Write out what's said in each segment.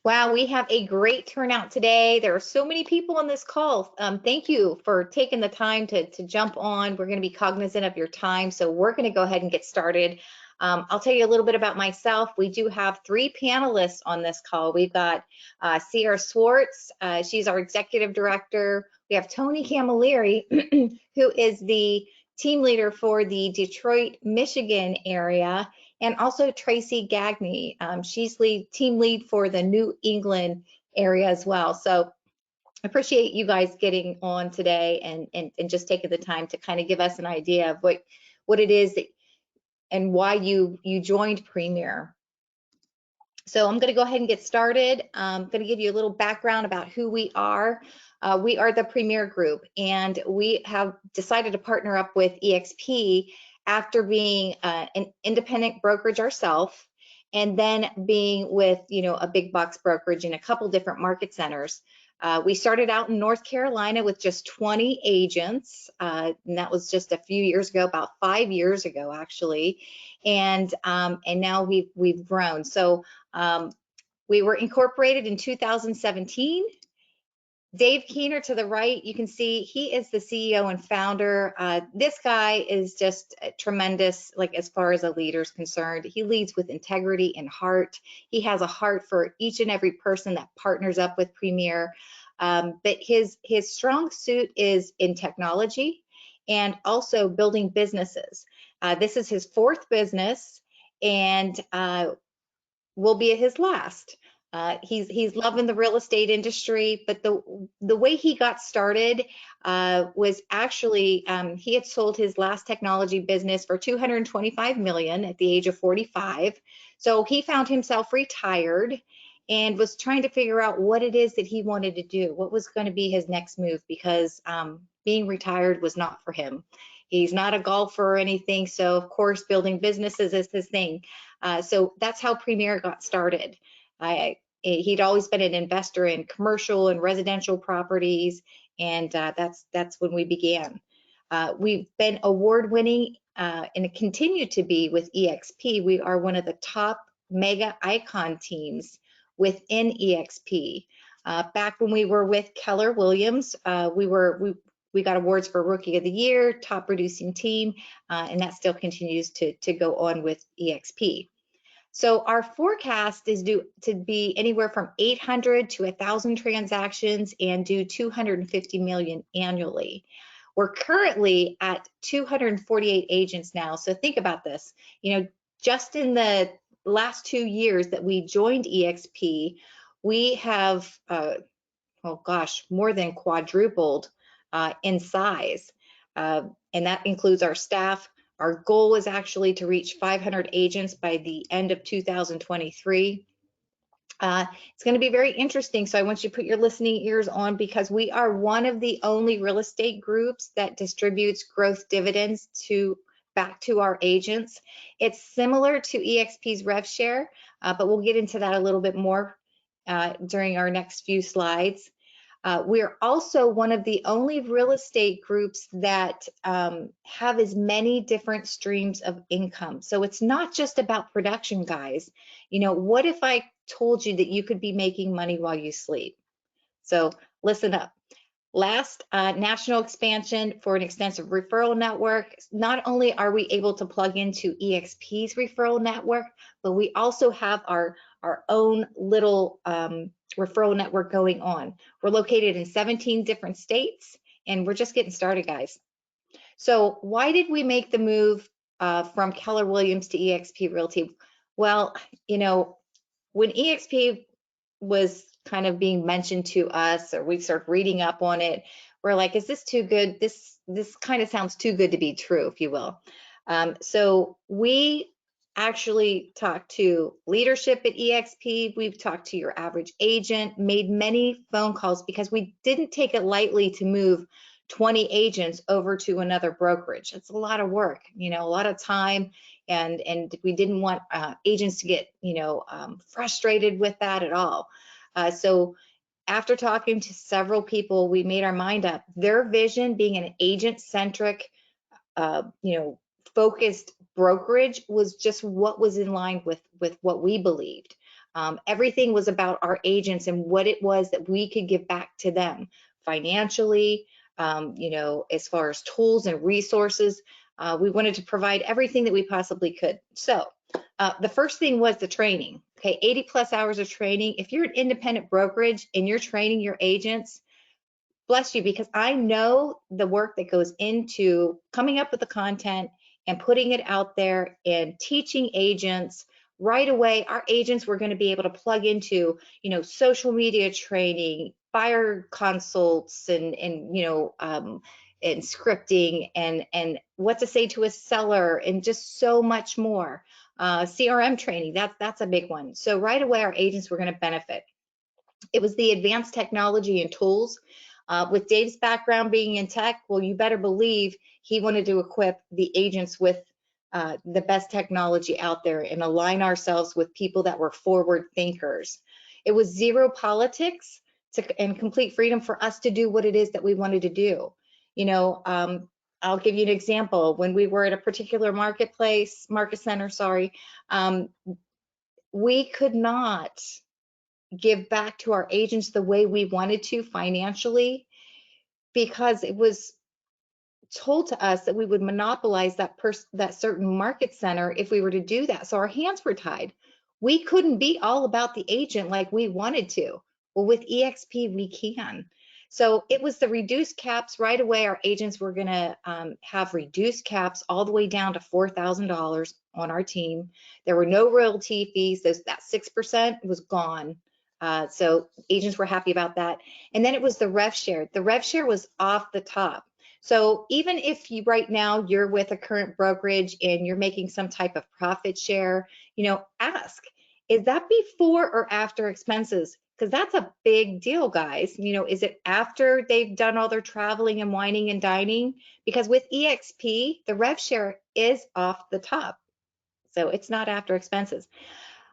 Wow, we have a great turnout today. There are so many people on this call. Thank you for taking the time to jump on. We're going to be cognizant of your time, so we're going to go ahead and get started. I'll tell you a little bit about myself. We do have 3 panelists on this call. We've got Sierra Swartz. She's our executive director. We have Tony Camilleri, who is the team leader for the Detroit, Michigan area. And also Traci Gagney, she's team lead for the New England area as well. So I appreciate you guys getting on today and just taking the time to kind of give us an idea of what it is that, and why you joined Premier. So I'm going to go ahead and get started. I'm going to give you a little background about who we are. We are the Premier Group, and we have decided to partner up with eXp after being an independent brokerage ourselves, and then being with a big box brokerage in a couple different market centers. We started out in North Carolina with just 20 agents, and that was just a few years ago, about 5 years ago actually, and now we've grown. So we were incorporated in 2017. Dave Keener to the right, you can see he is the CEO and founder. This guy is just tremendous, like as far as a leader is concerned. He leads with integrity and heart. He has a heart for each and every person that partners up with Premier. But his strong suit is in technology and also building businesses. This is his 4th business and will be his last. He's loving the real estate industry, but the way he got started was actually he had sold his last technology business for $225 million at the age of 45. So he found himself retired and was trying to figure out what it is that he wanted to do, what was going to be his next move, because being retired was not for him. He's not a golfer or anything, so of course building businesses is his thing. So that's how Premier got started. He'd always been an investor in commercial and residential properties, and that's when we began. We've been award-winning and continue to be with eXp. We are one of the top mega icon teams within eXp. Back when we were with Keller Williams, we got awards for Rookie of the Year, top producing team, and that still continues to go on with eXp. So our forecast is due to be anywhere from 800 to 1,000 transactions and do 250 million annually. We're currently at 248 agents now. So think about this, just in the last 2 years that we joined eXp, we have, more than quadrupled in size. And that includes our staff. Our goal is actually to reach 500 agents by the end of 2023. It's going to be very interesting, so I want you to put your listening ears on, because we are one of the only real estate groups that distributes growth dividends back to our agents. It's similar to eXp's rev share, but we'll get into that a little bit more during our next few slides. We're also one of the only real estate groups that have as many different streams of income. So it's not just about production, guys. What if I told you that you could be making money while you sleep? So listen up. Last, national expansion for an extensive referral network. Not only are we able to plug into eXp's referral network, but we also have our own little referral network going on. We're located in 17 different states, and we're just getting started, guys. So why did we make the move from Keller Williams to eXp Realty? Well, when eXp was kind of being mentioned to us, or we started reading up on it, we're like, is this too good? This kind of sounds too good to be true, if you will. So we actually talked to leadership at eXp. We've talked to your average agent, made many phone calls, because we didn't take it lightly to move 20 agents over to another brokerage. It's a lot of work, a lot of time, and we didn't want agents to get frustrated with that at all. So after talking to several people, we made our mind up. Their vision, being an agent-centric, focused brokerage, was just what was in line with what we believed. Everything was about our agents and what it was that we could give back to them financially, you know, as far as tools and resources. We wanted to provide everything that we possibly could. So the first thing was the training. Okay, 80+ hours of training. If you're an independent brokerage and you're training your agents, bless you, because I know the work that goes into coming up with the content and putting it out there and teaching agents. Right away, our agents were going to be able to plug into, you know, social media training, buyer consults, and you know, and scripting, and what to say to a seller, and just so much more. CRM training, that's a big one. So right away, our agents were going to benefit. It was the advanced technology and tools. With Dave's background being in tech, well, you better believe he wanted to equip the agents with the best technology out there and align ourselves with people that were forward thinkers. It was zero politics and complete freedom for us to do what it is that we wanted to do. You know, I'll give you an example. When we were at a particular market center, sorry, we could not give back to our agents the way we wanted to financially, because it was told to us that we would monopolize that certain market center if we were to do that. So our hands were tied. We couldn't be all about the agent like we wanted to. Well, with eXp, we can. So it was the reduced caps right away. Our agents were going to have reduced caps all the way down to $4,000 on our team. There were no realty fees. That 6% was gone. So agents were happy about that. And then it was the rev share. The rev share was off the top. So even if you right now you're with a current brokerage and you're making some type of profit share, you know, ask, is that before or after expenses? Because that's a big deal, guys. You know, is it after they've done all their traveling and whining and dining? Because with eXp, the rev share is off the top. So it's not after expenses.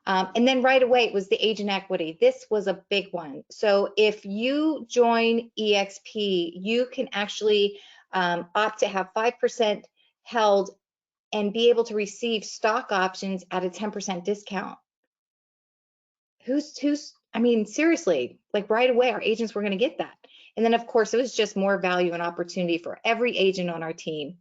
And then right away, it was the agent equity. This was a big one. So if you join eXp, you can actually opt to have 5% held and be able to receive stock options at a 10% discount. I mean, seriously, like right away, our agents were going to get that. And then, of course, it was just more value and opportunity for every agent on our team.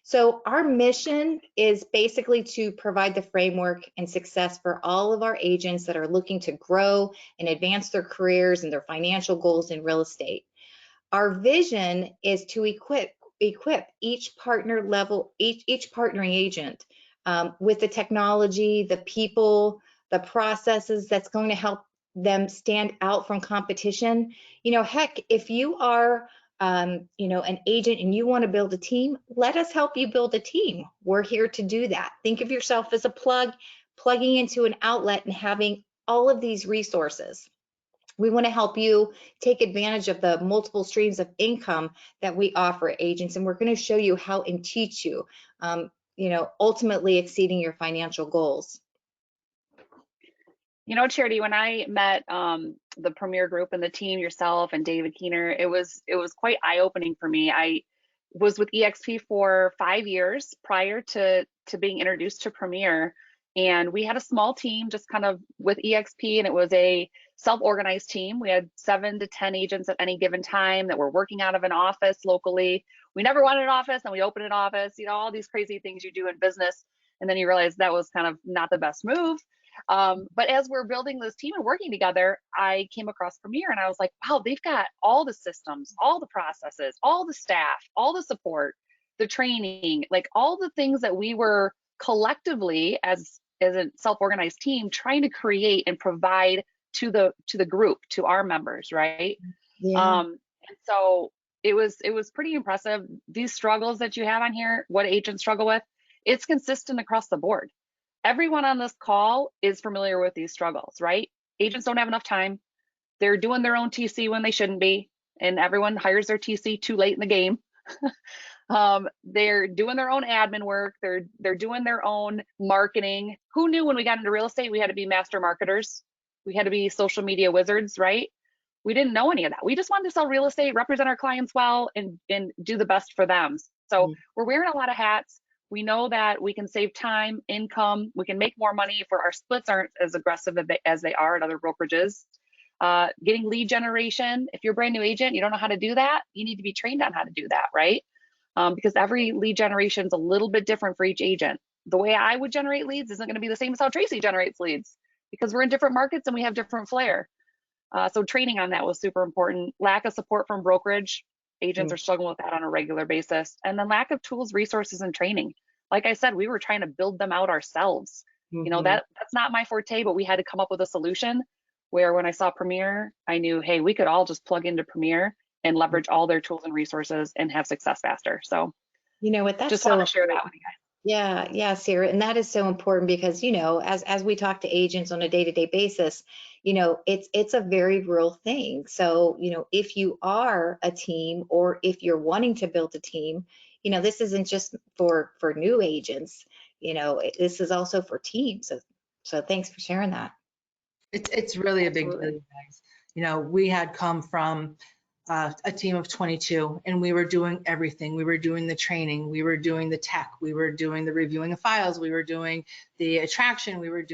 So our mission is basically to provide the framework and success for all of our agents that are looking to grow and advance their careers and their financial goals in real estate. Our vision is to equip each partnering agent with the technology, the people, the processes that's going to help them stand out from competition. You know, heck, if you are you know, an agent and you want to build a team, let us help you build a team. We're here to do that. Think of yourself as a plugging into an outlet and having all of these resources. We want to help you take advantage of the multiple streams of income that we offer agents, and we're going to show you how and teach you, you know, ultimately exceeding your financial goals. You know, Charity, when I met the Premier Group and the team, yourself and David Keener, it was quite eye-opening for me. I was with eXp for 5 years prior to being introduced to Premier, and we had a small team just kind of with eXp, and it was a self-organized team. We had 7 to 10 agents at any given time that were working out of an office locally. We never wanted an office, and we opened an office, you know, all these crazy things you do in business, and then you realize that was kind of not the best move. But as we're building this team and working together, I came across Premier and I was like, wow, they've got all the systems, all the processes, all the staff, all the support, the training, like all the things that we were collectively as a self-organized team trying to create and provide to the group, to our members, right? Yeah. And so it was pretty impressive. These struggles that you have on here, what agents struggle with, it's consistent across the board. Everyone on this call is familiar with these struggles, right? Agents don't have enough time. They're doing their own TC when they shouldn't be, and everyone hires their TC too late in the game. They're doing their own admin work. They're doing their own marketing. Who knew when we got into real estate we had to be master marketers? We had to be social media wizards, right? We didn't know any of that. We just wanted to sell real estate, represent our clients well, and do the best for them. So we're wearing a lot of hats. We know that we can save time, income, we can make more money if our splits aren't as aggressive as they are at other brokerages. Getting lead generation, if you're a brand new agent, you don't know how to do that, you need to be trained on how to do that, right? Because every lead generation is a little bit different for each agent. The way I would generate leads isn't going to be the same as how Traci generates leads, because we're in different markets and we have different flair. So training on that was super important. Lack of support from brokerage. Agents are struggling with that on a regular basis. And then lack of tools, resources, and training. Like I said, we were trying to build them out ourselves. You know, that's not my forte, but we had to come up with a solution where when I saw Premier, I knew, hey, we could all just plug into Premier and leverage all their tools and resources and have success faster. So you know what, that's just so want to share that with you guys. Yeah, Sarah, and that is so important because, you know, as we talk to agents on a day-to-day basis, you know, it's a very real thing. So, you know, if you are a team or if you're wanting to build a team, you know, this isn't just for new agents, you know, this is also for teams. So thanks for sharing that. It's really a big deal, you guys. You know, we had come from a team of 22 and we were doing everything. We were doing the training, we were doing the tech, we were doing the reviewing of files, we were doing the attraction, we were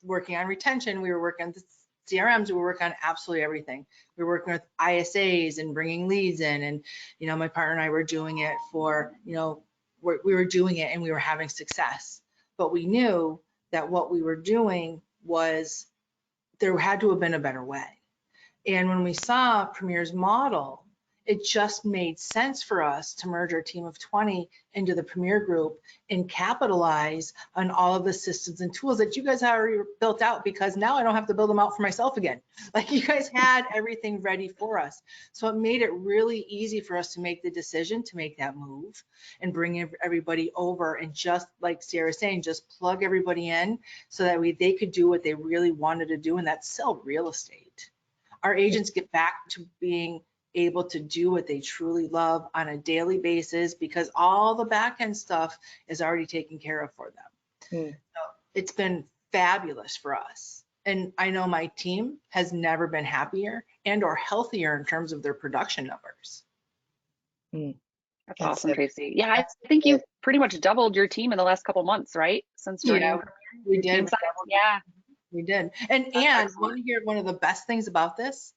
working on retention, we were working on the CRMs, we were working on absolutely everything. We were working with ISAs and bringing leads in, and you know, my partner and I were doing it for, you know, we were doing it and we were having success. But we knew that what we were doing was, there had to have been a better way. And when we saw Premier's model, it just made sense for us to merge our team of 20 into the Premier group and capitalize on all of the systems and tools that you guys have already built out, because now I don't have to build them out for myself again. Like, you guys had everything ready for us. So it made it really easy for us to make the decision to make that move and bring everybody over, and just like Sarah's saying, just plug everybody in so that they could do what they really wanted to do, and that's sell real estate. Our agents get back to being able to do what they truly love on a daily basis, because all the back end stuff is already taken care of for them. So it's been fabulous for us. And I know my team has never been happier and or healthier in terms of their production numbers. That's awesome, Traci. Yeah, I think you've pretty much doubled your team in the last couple of months, right? Since joining. We did. Yeah, we did. And want to hear one of the best things about this?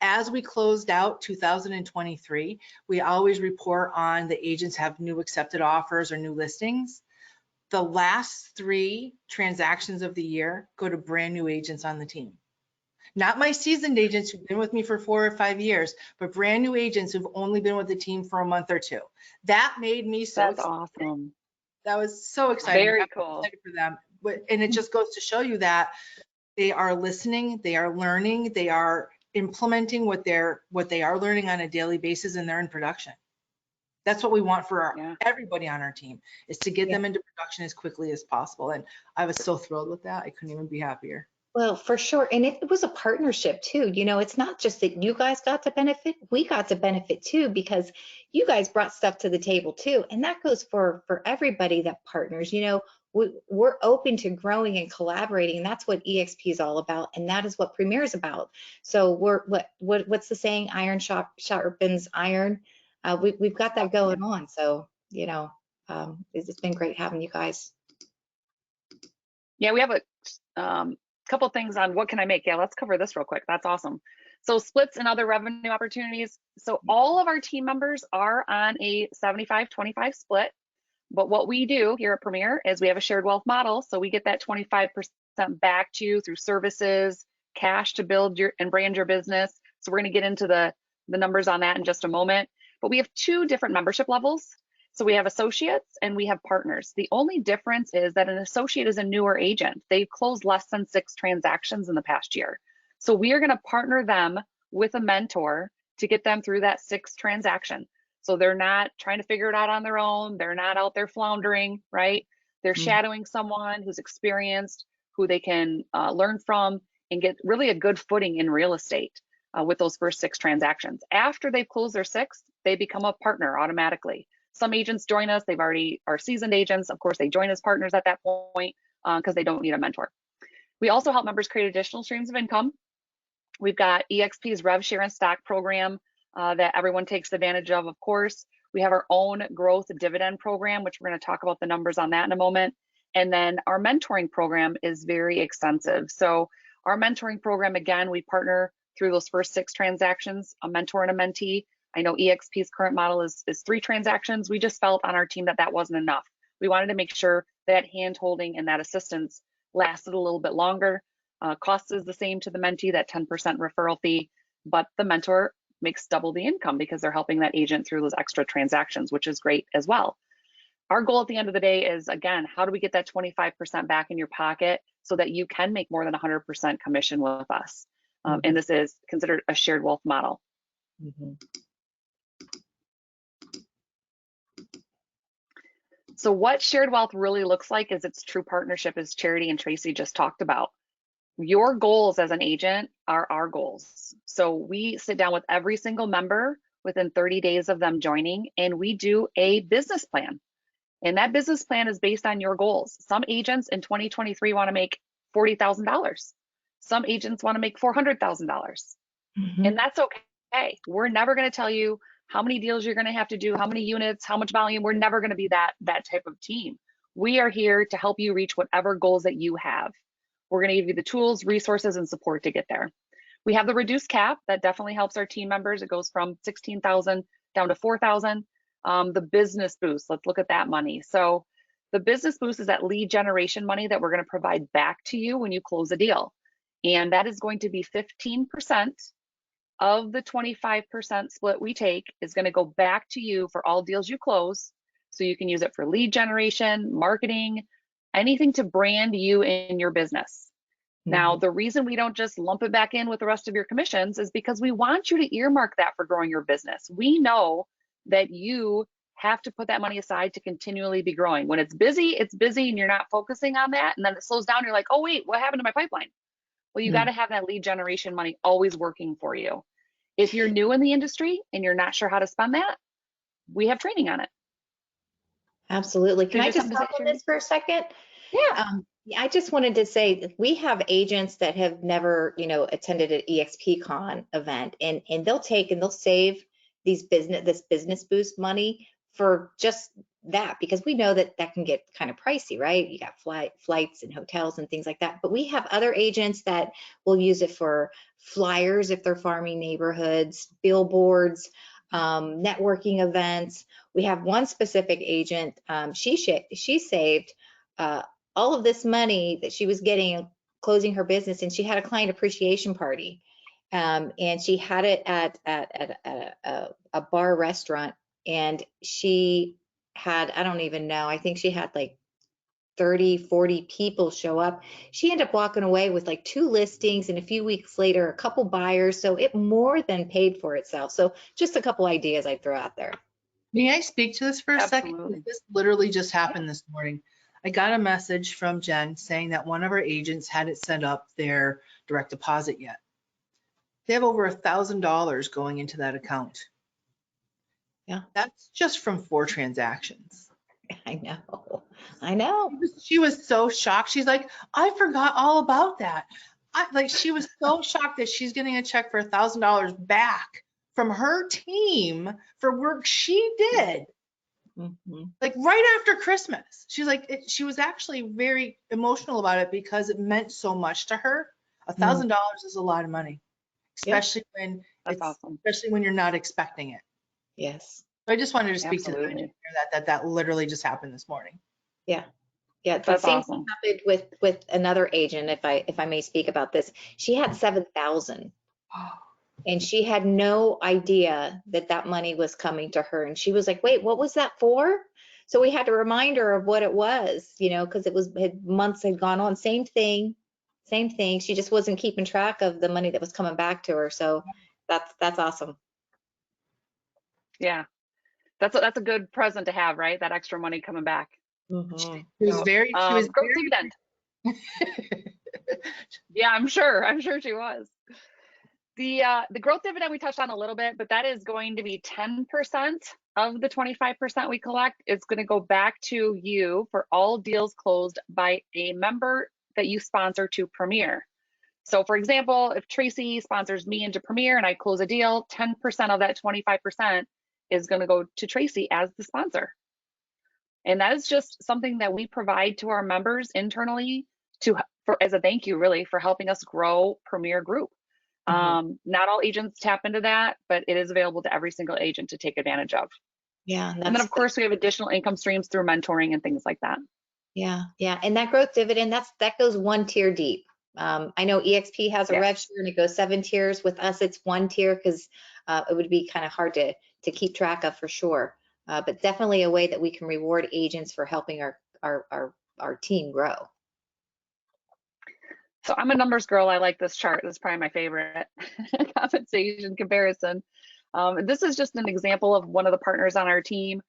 As we closed out 2023, we always report on the agents have new accepted offers or new listings. The last 3 transactions of the year go to brand new agents on the team. Not my seasoned agents who've been with me for 4 or 5 years, but brand new agents who've only been with the team for a month or 2. That made me so That's excited. awesome. That was so exciting. Very cool. Excited for them. And it just goes to show you that they are listening, they are learning, they are implementing what they are learning on a daily basis, and they're in production. That's what we want for everybody on our team, is to get them into production as quickly as possible. And I was so thrilled with that. I couldn't even be happier. Well, for sure. And it was a partnership too. You know, it's not just that you guys got to benefit, we got to benefit too, because you guys brought stuff to the table too. And that goes for everybody that partners. You know, we're open to growing and collaborating, and that's what eXp is all about, and that is what Premier is about. So we're what's the saying? Iron sharpens iron. We've got that going on. So, you know, it's been great having you guys. Yeah, we have a couple things on what can I make. Yeah, let's cover this real quick. That's awesome. So splits and other revenue opportunities. So all of our team members are on a 75-25 split. But what we do here at Premier is we have a shared wealth model. So we get that 25% back to you through services, cash to build and brand your business. So we're going to get into the numbers on that in just a moment. But we have 2 different membership levels. So we have associates and we have partners. The only difference is that an associate is a newer agent. They've closed less than 6 transactions in the past year. So we are going to partner them with a mentor to get them through that 6th transaction. So they're not trying to figure it out on their own. They're not out there floundering, right? They're shadowing someone who's experienced, who they can learn from and get really a good footing in real estate with those first 6 transactions. After they've closed their 6th, they become a partner automatically. Some agents join us, they've already are seasoned agents. Of course, they join as partners at that point because they don't need a mentor. We also help members create additional streams of income. We've got eXp's Rev Share and Stock program that everyone takes advantage of course. We have our own growth dividend program, which we're going to talk about the numbers on that in a moment. And then our mentoring program is very extensive. So our mentoring program, again, we partner through those first 6 transactions, a mentor and a mentee. I know eXp's current model is 3 transactions. We just felt on our team that that wasn't enough. We wanted to make sure that hand-holding and that assistance lasted a little bit longer. Cost is the same to the mentee, that 10% referral fee, but the mentor makes double the income because they're helping that agent through those extra transactions, which is great as well. Our goal at the end of the day is, again, how do we get that 25% back in your pocket so that you can make more than 100% commission with us? And this is considered a shared wealth model. So what shared wealth really looks like is its true partnership, as Charity and Traci just talked about. Your goals as an agent are our goals. So we sit down with every single member within 30 days of them joining, and we do a business plan. And that business plan is based on your goals. Some agents in 2023 want to make $40,000. Some agents want to make $400,000. And that's okay. We're never going to tell you how many deals you're going to have to do, how many units, how much volume. We're never going to be that type of team. We are here to help you reach whatever goals that you have. We're going to give you the tools, resources, and support to get there. We have the reduced cap that definitely helps our team members. It goes from 16,000 down to 4,000. The business boost, let's look at that money. So the business boost is that lead generation money that we're going to provide back to you when you close a deal. And that is going to be 15% of the 25% split we take is going to go back to you for all deals you close. So you can use it for lead generation, marketing, anything to brand you in your business. Now, the reason we don't just lump it back in with the rest of your commissions is because we want you to earmark that for growing your business. We know that you have to put that money aside to continually be growing. When it's busy and you're not focusing on that, and then it slows down, you're like, oh wait, what happened to my pipeline? Well, you got to have that lead generation money always working for you. If you're new in the industry and you're not sure how to spend that, we have training on it. Absolutely. Can I just talk on this for a second? Yeah. I just wanted to say that we have agents that have never, attended an eXpCon event, and they'll save this business boost money for just that, because we know that can get kind of pricey, right? You got flights and hotels and things like that. But we have other agents that will use it for flyers if they're farming neighborhoods, billboards, networking events. We have one specific agent, she saved all of this money that she was getting closing her business, and she had a client appreciation party. And she had it at a bar restaurant, and she had, I don't even know, I think she had like 30, 40 people show up. She ended up walking away with like 2 listings, and a few weeks later, a couple buyers. So it more than paid for itself. So just a couple ideas I'd throw out there. May I speak to this for a Absolutely. second? This literally just happened this morning. I got a message from Jen saying that one of our agents hadn't set up their direct deposit yet. They have over $1,000 going into that account. Yeah. That's just from 4 transactions. I know. She was so shocked. She's like, I forgot all about that. She was so shocked that she's getting a check for $1,000 back from her team for work she did. Like right after Christmas. She's like, she was actually very emotional about it because it meant so much to her. $1,000 is a lot of money, especially when especially when you're not expecting it. Yes. So I just wanted to speak Absolutely. to that literally just happened this morning. Yeah. Yeah, That's same awesome. thing happened with another agent, if I may speak about this. She had 7,000. And she had no idea that money was coming to her. And she was like, wait, what was that for? So we had to remind her of what it was, because months had gone on. Same thing. She just wasn't keeping track of the money that was coming back to her. So that's awesome. Yeah. That's a good present to have, right? That extra money coming back. She was very growth dividend. Yeah, I'm sure she was. The growth dividend we touched on a little bit, but that is going to be 10% of the 25% we collect. It's going to go back to you for all deals closed by a member that you sponsor to Premier. So for example, if Traci sponsors me into Premier and I close a deal, 10% of that 25% is going to go to Traci as the sponsor. And that is just something that we provide to our members internally as a thank you, really, for helping us grow Premier Group. Not all agents tap into that, but it is available to every single agent to take advantage of. Yeah. And then of course we have additional income streams through mentoring and things like that. Yeah. Yeah. And that growth dividend, that goes one tier deep. I know eXp has a rev share and it goes 7 tiers. With us, it's 1 tier because it would be kind of hard to keep track of for sure. But definitely a way that we can reward agents for helping our team grow. So I'm a numbers girl. I like this chart. This is probably my favorite compensation comparison. This is just an example of one of the partners on our team.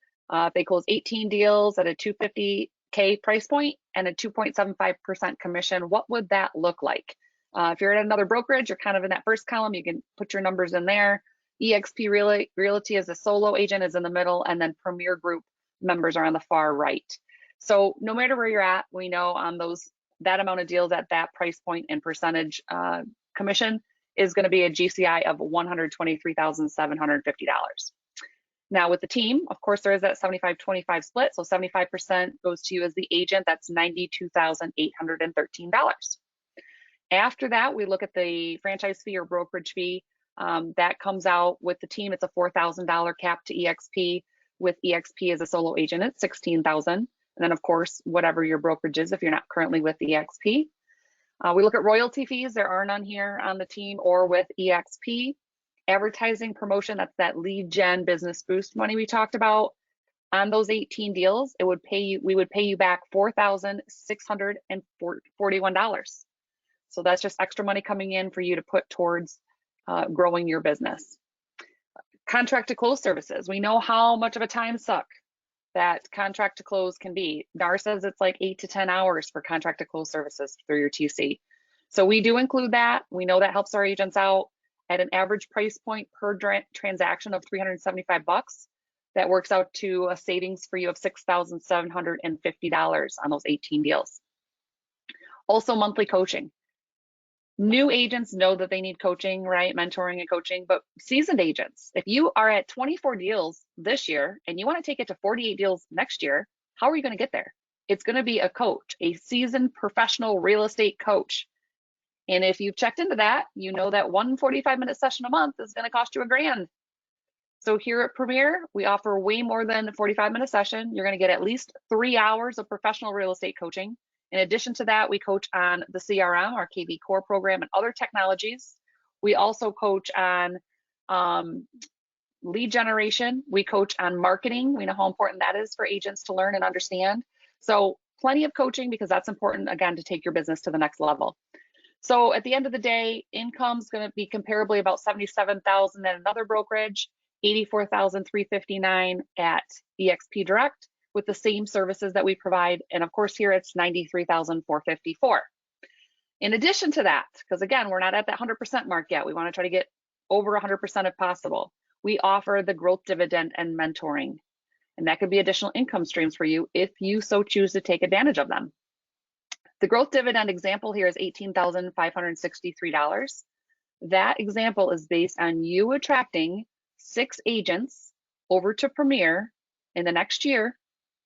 They close 18 deals at a $250K price point and a 2.75% commission. What would that look like? If you're at another brokerage, you're kind of in that first column. You can put your numbers in there. eXp Realty as a solo agent is in the middle, and then Premier Group members are on the far right. So no matter where you're at, we know on that amount of deals at that price point and percentage commission is going to be a GCI of $123,750. Now with the team, of course, there is that 75-25 split. So 75% goes to you as the agent. That's $92,813. After that, we look at the franchise fee or brokerage fee. That comes out with the team. It's a $4,000 cap to eXp. With eXp as a solo agent, it's $16,000. And then of course, whatever your brokerage is, if you're not currently with eXp. We look at royalty fees. There are none here on the team or with eXp. Advertising promotion, that's that lead gen business boost money we talked about. On those 18 deals, we would pay you back $4,641. So that's just extra money coming in for you to put towards growing your business. Contract to close services. We know how much of a time suck that contract to close can be. NAR says it's like 8 to 10 hours for contract to close services through your TC. So we do include that. We know that helps our agents out at an average price point per transaction of $375. That works out to a savings for you of $6,750 on those 18 deals. Also monthly coaching. New agents know that they need coaching, right? Mentoring and coaching, but seasoned agents, if you are at 24 deals this year and you want to take it to 48 deals next year, how are you going to get there? It's going to be a coach, a seasoned professional real estate coach. And if you've checked into that, you know that one 45-minute session a month is going to cost you $1,000. So here at Premier, we offer way more than a 45-minute session. You're going to get at least 3 hours of professional real estate coaching. In addition to that, we coach on the CRM, our KV Core program, and other technologies. We also coach on lead generation. We coach on marketing. We know how important that is for agents to learn and understand. So plenty of coaching because that's important, again, to take your business to the next level. So at the end of the day, income is going to be comparably about $77,000 at another brokerage, $84,359 at eXp Direct with the same services that we provide. And of course, here it's $93,454. In addition to that, because again, we're not at that 100% mark yet. We want to try to get over 100% if possible. We offer the growth dividend and mentoring. And that could be additional income streams for you if you so choose to take advantage of them. The growth dividend example here is $18,563. That example is based on you attracting 6 agents over to Premier in the next year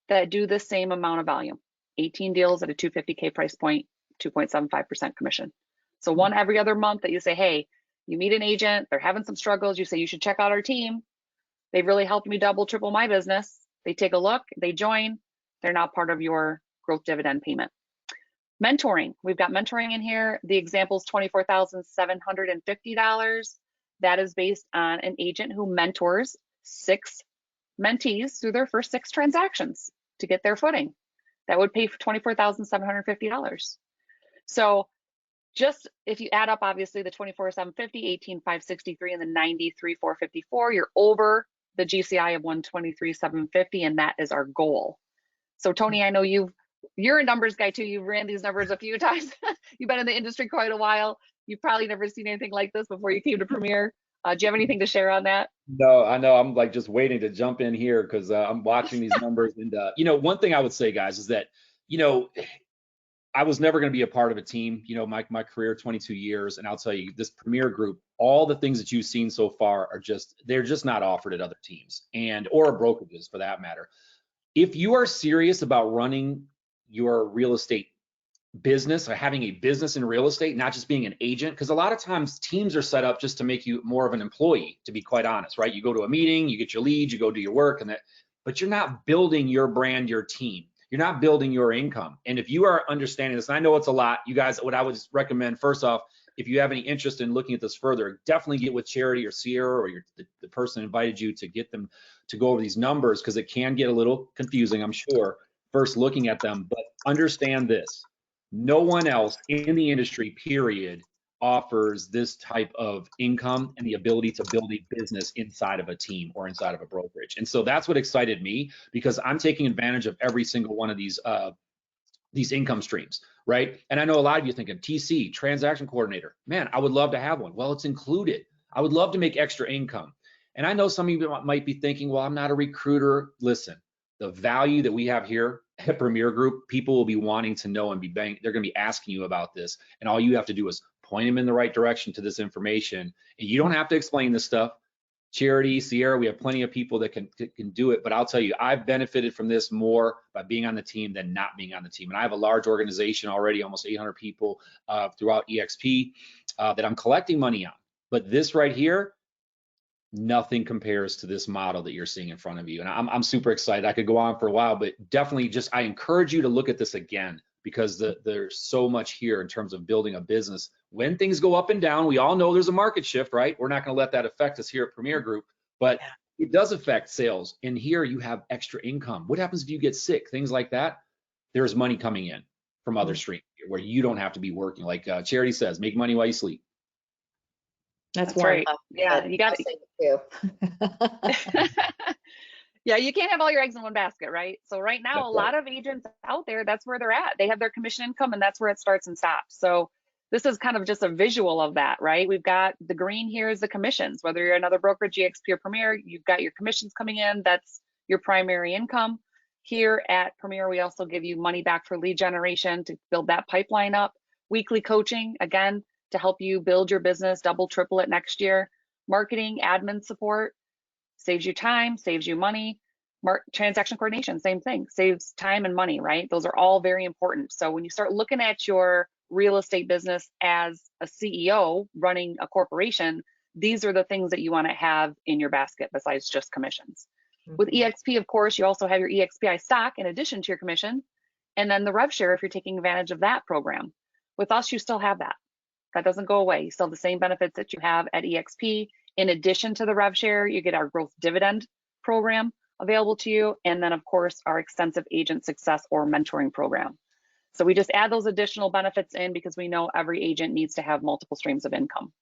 that do the same amount of volume. 18 deals at a $250K price point, 2.75% commission. So one every other month that you say, hey, you meet an agent, they're having some struggles, you say you should check out our team. They've really helped me double, triple my business. They take a look, they join, they're now part of your growth dividend payment. Mentoring, we've got mentoring in here. The example is $24,750. That is based on an agent who mentors 6 mentees through their first 6 transactions to get their footing. That would pay for $24,750. So just if you add up, obviously the $24,750, $18,563, and the $93,454, you're over the GCI of $123,750, and that is our goal. So Tony, I know you're a numbers guy too. You've ran these numbers a few times. You've been in the industry quite a while. You've probably never seen anything like this before you came to Premier. Do you have anything to share on that? No, I know. I'm like just waiting to jump in here because I'm watching these numbers. And, one thing I would say, guys, is that, I was never going to be a part of a team, you know, my career, 22 years. And I'll tell you, this Premier Group, all the things that you've seen so far are they're just not offered at other teams or brokerages for that matter. If you are serious about running your real estate business or having a business in real estate, not just being an agent, because a lot of times teams are set up just to make you more of an employee, to be quite honest, right? You go to a meeting, you get your leads, you go do your work, but you're not building your brand, your team. You're not building your income. And if you are understanding this, and I know it's a lot, you guys, what I would recommend, first off, if you have any interest in looking at this further, definitely get with Charity or Sierra or the person invited you to get them to go over these numbers, because it can get a little confusing, I'm sure, first looking at them. But understand this, no one else in the industry, period, offers this type of income and the ability to build a business inside of a team or inside of a brokerage. And so that's what excited me, because I'm taking advantage of every single one of these income streams, right? And I know a lot of you thinking, TC, transaction coordinator, man, I would love to have one. Well, it's included. I would love to make extra income. And I know some of you might be thinking, well, I'm not a recruiter. Listen, the value that we have here at Premier Group, people will be wanting to know and they're going to be asking you about this. And all you have to do is point them in the right direction to this information. And you don't have to explain this stuff. Charity, Sierra, we have plenty of people that can do it. But I'll tell you, I've benefited from this more by being on the team than not being on the team. And I have a large organization already, almost 800 people throughout eXp that I'm collecting money on. But this right here, nothing compares to this model that you're seeing in front of you. And I'm super excited. I could go on for a while, but definitely I encourage you to look at this again, because there's so much here in terms of building a business. When things go up and down, we all know there's a market shift, right? We're not going to let that affect us here at Premier Group, but it does affect sales. And here you have extra income. What happens if you get sick? Things like that. There's money coming in from other streams where you don't have to be working. Like Charity says, make money while you sleep. That's right. Yeah, you got it. Yeah, you can't have all your eggs in one basket, right? So right now, a lot of agents out there, that's where they're at. They have their commission income, and that's where it starts and stops. So this is kind of just a visual of that, right? We've got the green here is the commissions. Whether you're another brokerage, eXp or Premier, you've got your commissions coming in. That's your primary income. Here at Premier, we also give you money back for lead generation to build that pipeline up. Weekly coaching, again, to help you build your business, double, triple it next year. Marketing, admin support. Saves you time, saves you money. Transaction coordination, same thing, saves time and money, right? Those are all very important. So when you start looking at your real estate business as a CEO running a corporation, these are the things that you want to have in your basket besides just commissions. With eXp, of course, you also have your eXp stock in addition to your commission, and then the rev share if you're taking advantage of that program. With us, you still have that. That doesn't go away. You still have the same benefits that you have at eXp. In addition to the rev share, you get our growth dividend program available to you. And then of course, our extensive agent success or mentoring program. So we just add those additional benefits in because we know every agent needs to have multiple streams of income.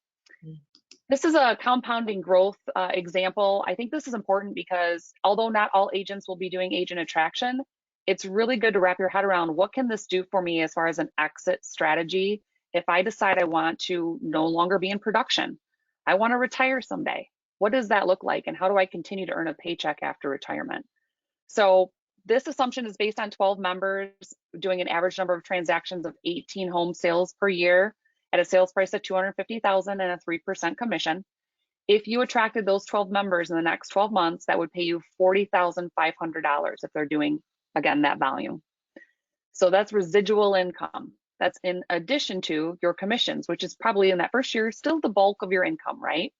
This is a compounding growth example. I think this is important because although not all agents will be doing agent attraction, it's really good to wrap your head around what can this do for me as far as an exit strategy if I decide I want to no longer be in production. I want to retire someday. What does that look like? And how do I continue to earn a paycheck after retirement? So this assumption is based on 12 members doing an average number of transactions of 18 home sales per year at a sales price of $250,000 and a 3% commission. If you attracted those 12 members in the next 12 months, that would pay you $40,500 if they're doing, again, that volume. So that's residual income. That's in addition to your commissions, which is probably in that first year still the bulk of your income, right?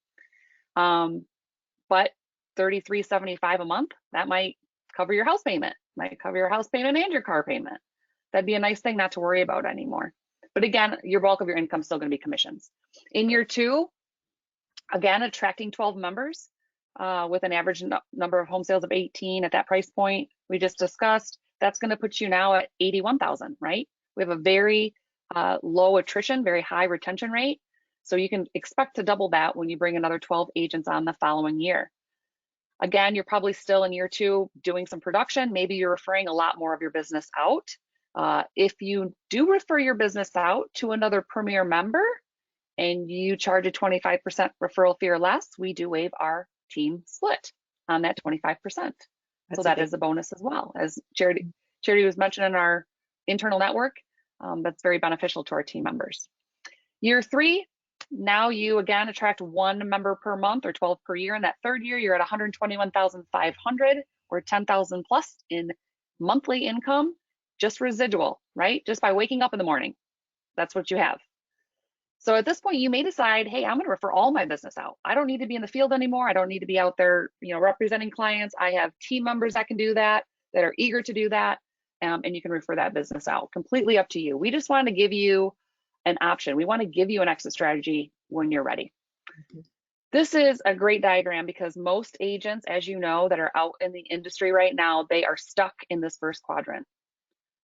But $33.75 a month, that might cover your house payment, might cover your house payment and your car payment. That'd be a nice thing not to worry about anymore. But again, your bulk of your income is still going to be commissions. In year two, again, attracting 12 members with an average number of home sales of 18 at that price point we just discussed, that's going to put you now at 81,000, right? We have a very low attrition, very high retention rate. So you can expect to double that when you bring another 12 agents on the following year. Again, you're probably still in year two doing some production. Maybe you're referring a lot more of your business out. If you do refer your business out to another Premier member and you charge a 25% referral fee or less, we do waive our team split on that 25%. So that is a bonus as well. As Charity was mentioning in our internal network, That's very beneficial to our team members. Year 3, now you again attract 1 member per month or 12 per year. In that 3rd year, you're at 121,500 or 10,000 plus in monthly income, just residual, right? Just by waking up in the morning, that's what you have. So at this point, you may decide, hey, I'm going to refer all my business out. I don't need to be in the field anymore. I don't need to be out there, representing clients. I have team members that can do that are eager to do that, and you can refer that business out. Completely up to you. We just want to give you an option. We want to give you an exit strategy when you're ready. This is a great diagram because most agents, as you know, that are out in the industry right now, they are stuck in this first quadrant.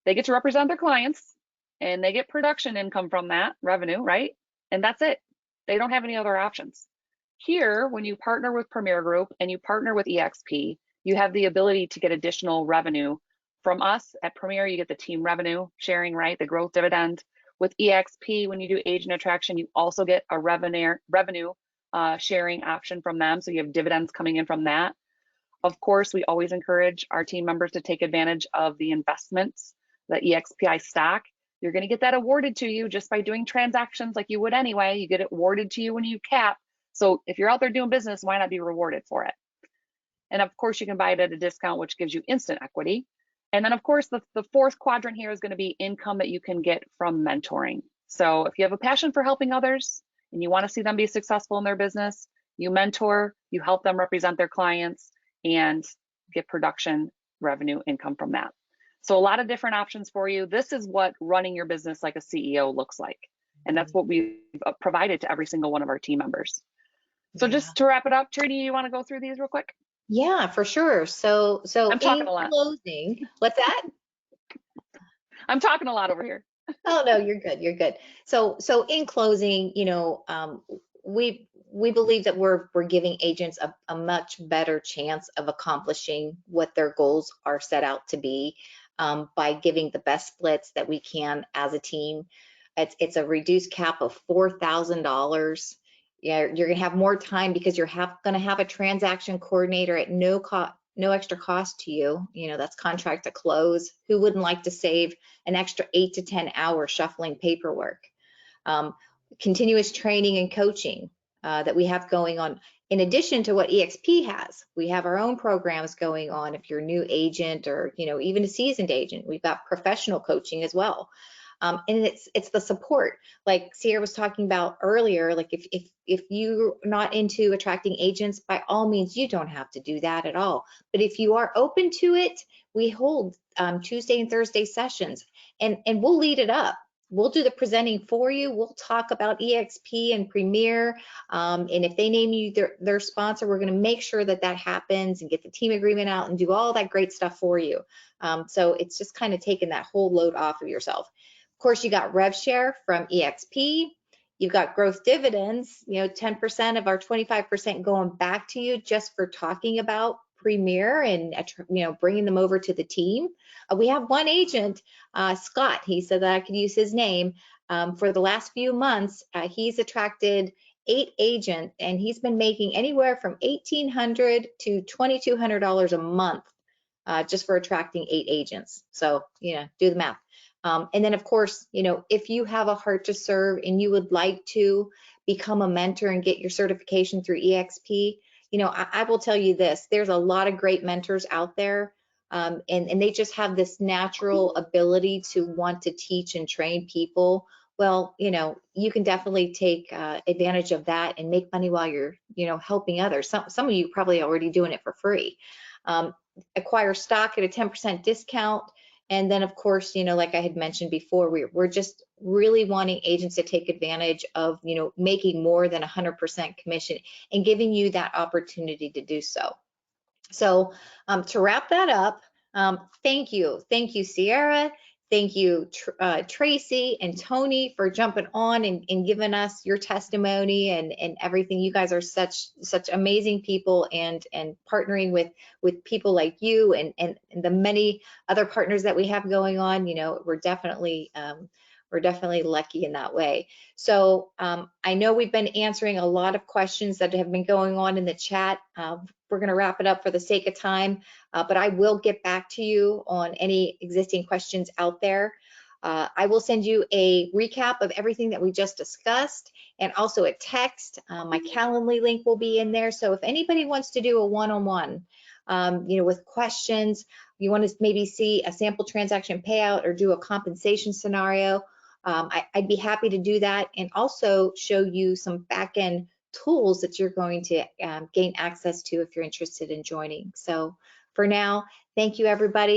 They get to represent their clients and they get production income from that revenue, right? And that's it. They don't have any other options. Here, when you partner with Premier Group and you partner with eXp, you have the ability to get additional revenue from us. At Premier, you get the team revenue sharing, right? The growth dividend. With eXp, when you do agent attraction, you also get a revenue sharing option from them. So you have dividends coming in from that. Of course, we always encourage our team members to take advantage of the investments, the EXPI stock. You're going to get that awarded to you just by doing transactions like you would anyway. You get it awarded to you when you cap. So if you're out there doing business, why not be rewarded for it? And of course, you can buy it at a discount, which gives you instant equity. And then of course, the 4th quadrant here is going to be income that you can get from mentoring. So if you have a passion for helping others and you want to see them be successful in their business, you mentor, you help them represent their clients and get production revenue income from that. So a lot of different options for you. This is what running your business like a CEO looks like. And that's what we've provided to every single one of our team members. So just to wrap it up, Traci, you want to go through these real quick? Yeah, for sure. So I'm talking a lot. Closing, what's that? I'm talking a lot over here. Oh no, you're good. You're good. So in closing, we believe that we're giving agents a much better chance of accomplishing what their goals are set out to be by giving the best splits that we can as a team. It's a reduced cap of $4,000. Yeah, you're gonna have more time because you're gonna have a transaction coordinator at no extra cost to you. That's contract to close. Who wouldn't like to save an extra 8 to 10 hours shuffling paperwork? Continuous training and coaching that we have going on. In addition to what eXp has, we have our own programs going on. If you're a new agent or even a seasoned agent, we've got professional coaching as well. And it's the support, like Sierra was talking about earlier. Like if you're not into attracting agents, by all means, you don't have to do that at all. But if you are open to it, we hold Tuesday and Thursday sessions, and we'll lead it up. We'll do the presenting for you. We'll talk about eXp and Premier, and if they name you their sponsor, we're going to make sure that happens and get the team agreement out and do all that great stuff for you. So it's just kind of taking that whole load off of yourself. Of course, you got rev share from eXp. You've got growth dividends, 10% of our 25% going back to you just for talking about Premier and bringing them over to the team. We have one agent, Scott. He said that I could use his name. For the last few months, he's attracted 8 agents, and he's been making anywhere from $1,800 to $2,200 a month just for attracting 8 agents. So do the math. And then of course, if you have a heart to serve and you would like to become a mentor and get your certification through eXp, I will tell you this, there's a lot of great mentors out there, and they just have this natural ability to want to teach and train people. Well, you can definitely take advantage of that and make money while you're, helping others. Some of you probably already doing it for free. Acquire stock at a 10% discount. And then, of course, like I had mentioned before, we're just really wanting agents to take advantage of, making more than 100% commission and giving you that opportunity to do so. So to wrap that up, thank you, Sierra. Thank you, Traci and Tony, for jumping on and giving us your testimony and everything. You guys are such amazing people, and partnering with people like you and the many other partners that we have going on. We're definitely lucky in that way. So I know we've been answering a lot of questions that have been going on in the chat. We're going to wrap it up for the sake of time, but I will get back to you on any existing questions out there. I will send you a recap of everything that we just discussed and also a text. My Calendly link will be in there. So if anybody wants to do a one-on-one, with questions, you want to maybe see a sample transaction payout or do a compensation scenario, I'd be happy to do that and also show you some back-end tools that you're going to gain access to if you're interested in joining. So for now, thank you, everybody.